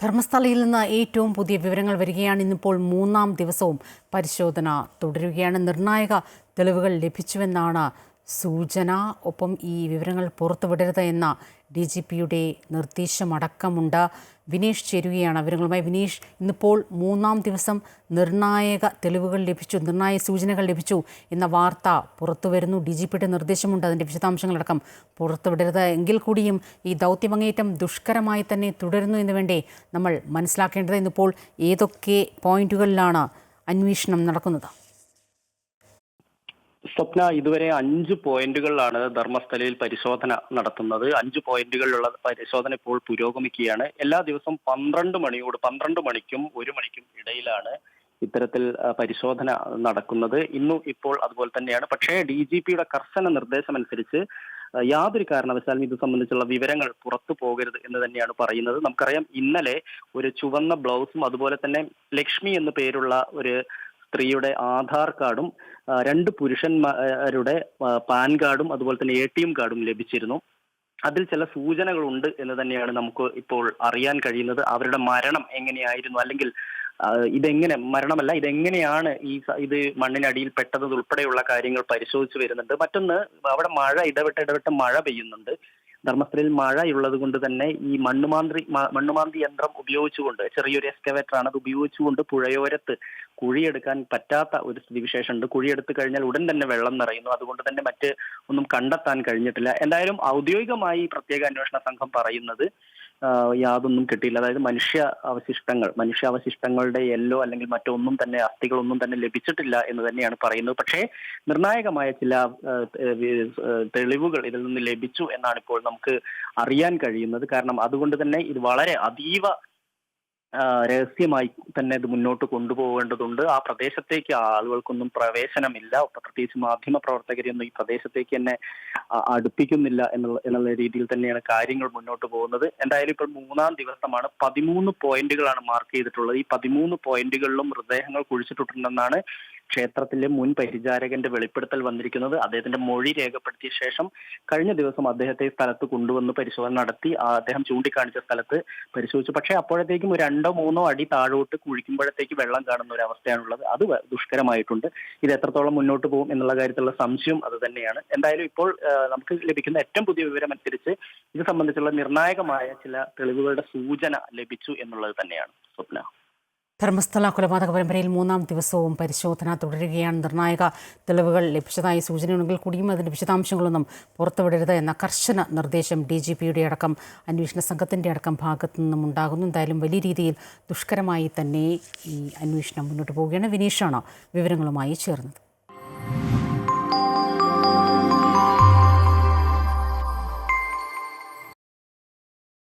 ധർമ്മസ്ഥലയിൽ നിന്ന് ഏറ്റവും പുതിയ വിവരങ്ങൾ വരികയാണ്. ഇന്നിപ്പോൾ മൂന്നാം ദിവസവും പരിശോധന തുടരുകയാണ്. നിർണായക തെളിവുകൾ ലഭിച്ചുവെന്നാണ് സൂചന. ഒപ്പം ഈ വിവരങ്ങൾ പുറത്തുവിടരുത് എന്ന DGPയുടെ നിർദ്ദേശമടക്കമുണ്ട്. വിനീഷ് ചേരുകയാണ് വിവരങ്ങളുമായി. വിനീഷ്, ഇന്നിപ്പോൾ മൂന്നാം ദിവസം നിർണായക തെളിവുകൾ ലഭിച്ചു, നിർണായക സൂചനകൾ ലഭിച്ചു എന്ന വാർത്ത പുറത്തു വരുന്നു. DGPയുടെ നിർദ്ദേശമുണ്ട്, അതിൻ്റെ വിശദാംശങ്ങളടക്കം പുറത്തുവിടരുത്. എങ്കിൽ കൂടിയും ഈ ദൗത്യമങ്ങേറ്റം ദുഷ്കരമായി തന്നെ തുടരുന്നു എന്ന് വേണ്ടേ നമ്മൾ മനസ്സിലാക്കേണ്ടത്. ഇന്നിപ്പോൾ ഏതൊക്കെ പോയിന്റുകളിലാണ് അന്വേഷണം നടക്കുന്നത്? സ്വപ്ന, ഇതുവരെ 5 പോയിന്റുകളിലാണ് ധർമ്മസ്ഥലയിൽ പരിശോധന നടത്തുന്നത്. 5 പോയിന്റുകളിലുള്ള പരിശോധന ഇപ്പോൾ പുരോഗമിക്കുകയാണ്. എല്ലാ ദിവസവും 12 മണിക്കും 1 മണിക്കും ഇടയിലാണ് ഇത്തരത്തിൽ പരിശോധന നടക്കുന്നത്. ഇന്നും ഇപ്പോൾ അതുപോലെ തന്നെയാണ്. പക്ഷേ DGPയുടെ കർശന നിർദ്ദേശമനുസരിച്ച് യാതൊരു കാരണവശാലും ഇത് സംബന്ധിച്ചുള്ള വിവരങ്ങൾ പുറത്തു പോകരുത് എന്ന് തന്നെയാണ് പറയുന്നത്. നമുക്കറിയാം, ഇന്നലെ ഒരു ചുവന്ന ബ്ലൗസും അതുപോലെ തന്നെ ലക്ഷ്മി എന്നു പേരുള്ള ഒരു സ്ത്രീയുടെ ആധാർ കാർഡും 2 പുരുഷന്മാരുടെ പാൻ കാർഡും അതുപോലെ തന്നെ ATM കാർഡും ലഭിച്ചിരുന്നു. അതിൽ ചില സൂചനകളുണ്ട് എന്ന് തന്നെയാണ് നമുക്ക് ഇപ്പോൾ അറിയാൻ കഴിയുന്നത്. അവരുടെ മരണം എങ്ങനെയായിരുന്നു, അല്ലെങ്കിൽ ഇതെങ്ങനെയാണ് ഇത് മണ്ണിനടിയിൽ പെട്ടത് ഉൾപ്പെടെയുള്ള കാര്യങ്ങൾ പരിശോധിച്ച് വരുന്നുണ്ട്. മറ്റൊന്ന്, അവിടെ ഇടവിട്ട് മഴ പെയ്യുന്നുണ്ട്. ധർമ്മസ്ഥലയിൽ മഴയുള്ളത് കൊണ്ട് തന്നെ ഈ മണ്ണുമാന്തി യന്ത്രം ഉപയോഗിച്ചുകൊണ്ട്, ചെറിയൊരു എക്സ്കവേറ്റർ ആണ്, അത് ഉപയോഗിച്ചുകൊണ്ട് പുഴയോരത്ത് കുഴിയെടുക്കാൻ പറ്റാത്ത ഒരു സ്ഥിതിവിശേഷമുണ്ട്. കുഴിയെടുത്ത് കഴിഞ്ഞാൽ ഉടൻ തന്നെ വെള്ളം നിറയുന്നു. അതുകൊണ്ട് തന്നെ മറ്റ് ഒന്നും കണ്ടെത്താൻ കഴിഞ്ഞിട്ടില്ല. എന്തായാലും ഔദ്യോഗികമായി പ്രത്യേക അന്വേഷണ സംഘം പറയുന്നത് യാതൊന്നും കിട്ടിയില്ല. അതായത് മനുഷ്യാവശിഷ്ടങ്ങളുടെ യെല്ലോ അല്ലെങ്കിൽ മറ്റൊന്നും തന്നെ, അസ്ഥികളൊന്നും തന്നെ ലഭിച്ചിട്ടില്ല എന്ന് തന്നെയാണ് പറയുന്നത്. പക്ഷേ നിർണായകമായ ചില തെളിവുകൾ ഇതിൽ നിന്ന് ലഭിച്ചു എന്നാണ് ഇപ്പോൾ നമുക്ക് അറിയാൻ കഴിയുന്നത്. കാരണം അതുകൊണ്ട് തന്നെ ഇത് വളരെ അതീവ രഹസ്യമായി തന്നെ ഇത് മുന്നോട്ട് കൊണ്ടുപോകേണ്ടതുണ്ട്. ആ പ്രദേശത്തേക്ക് ആളുകൾക്കൊന്നും പ്രവേശനമില്ല. പ്രത്യേകിച്ച് മാധ്യമ പ്രവർത്തകരെയൊന്നും ഈ പ്രദേശത്തേക്ക് തന്നെ അടുപ്പിക്കുന്നില്ല എന്നുള്ള രീതിയിൽ തന്നെയാണ് കാര്യങ്ങൾ മുന്നോട്ട് പോകുന്നത്. എന്തായാലും ഇപ്പോൾ മൂന്നാം ദിവസമാണ്. 13 പോയിന്റുകളാണ് മാർക്ക് ചെയ്തിട്ടുള്ളത്. ഈ 13 പോയിന്റുകളിലും മൃതദേഹങ്ങൾ കുഴിച്ചിട്ടുണ്ടെന്നാണ് ക്ഷേത്രത്തിലെ മുൻ പരിചാരകന്റെ വെളിപ്പെടുത്തൽ വന്നിരിക്കുന്നത്. അദ്ദേഹത്തിന്റെ മൊഴി രേഖപ്പെടുത്തിയ ശേഷം കഴിഞ്ഞ ദിവസം അദ്ദേഹത്തെ സ്ഥലത്ത് കൊണ്ടുവന്ന് പരിശോധന നടത്തി. അദ്ദേഹം ചൂണ്ടിക്കാണിച്ച സ്ഥലത്ത് പരിശോധിച്ചു. പക്ഷേ അപ്പോഴത്തേക്കും 2-3 അടി താഴോട്ട് കുഴിക്കുമ്പോഴത്തേക്ക് വെള്ളം കാണുന്ന ഒരു അവസ്ഥയാണുള്ളത്. അത് ദുഷ്കരമായിട്ടുണ്ട്. ഇത് എത്രത്തോളം മുന്നോട്ട് പോകും എന്നുള്ള കാര്യത്തിലുള്ള സംശയം അത് തന്നെയാണ്. എന്തായാലും ഇപ്പോൾ നമുക്ക് ലഭിക്കുന്ന ഏറ്റവും പുതിയ വിവരം അനുസരിച്ച് ഇത് സംബന്ധിച്ചുള്ള നിർണായകമായ ചില തെളിവുകളുടെ സൂചന ലഭിച്ചു എന്നുള്ളത് തന്നെയാണ്. സ്വപ്ന, ധർമ്മസ്ഥല കൊലപാതക പരമ്പരയിൽ മൂന്നാം ദിവസവും പരിശോധന തുടരുകയാണ്. നിർണായക തെളിവുകൾ ലഭിച്ചതായി സൂചനയുണ്ടെങ്കിൽ കൂടിയും അതിൻ്റെ വിശദാംശങ്ങളൊന്നും പുറത്തുവിടരുത് എന്ന കർശന നിർദ്ദേശം DGPയുടെ അടക്കം അന്വേഷണ സംഘത്തിൻ്റെ അടക്കം ഭാഗത്തു നിന്നും ഉണ്ടാകുന്നു. എന്തായാലും വലിയ രീതിയിൽ ദുഷ്കരമായി തന്നെ ഈ അന്വേഷണം മുന്നോട്ട് പോവുകയാണ്. വിനീഷാണ് വിവരങ്ങളുമായി ചേർന്നത്.